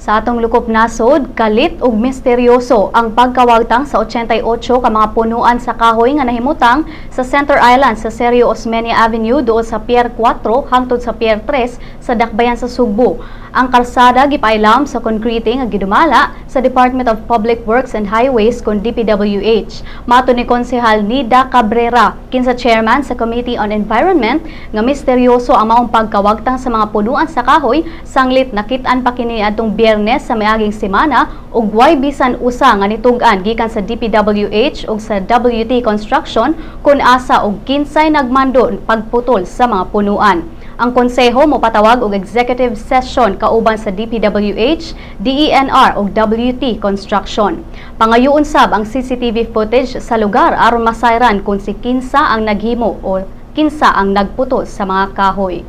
Sa atong lukop nasod, kalit ug misteryoso ang pagkawagtang sa 88 ka mga punuan sa kahoy nga nahimutang sa Center Island sa Sergio Osmeña Avenue duol sa Pier 4 hangtod sa Pier 3 sa Dakbayan sa Sugbo. Ang kalsada gipailam sa konkrete nga gidumala sa Department of Public Works and Highways kon DPWH. Mato ni Konsehal Nida Cabrera, kinsa chairman sa Committee on Environment, nga misteryoso ang maong pagkawagtang sa mga punuan sa kahoy sanglit nakit-an pa kini adtong Biyernes sa miaging semana ug way bisan usa nga nitug-an gikan sa DPWH ug sa WT Construction kun asa og kinsay nagmando pagputol sa mga punuan. Ang konseho mopatawag og executive session kauban sa DPWH, DENR ug WT Construction. Pangayuon sab ang CCTV footage sa lugar aron masayran kung si kinsa ang naghimo o kinsa ang nagputol sa mga kahoy.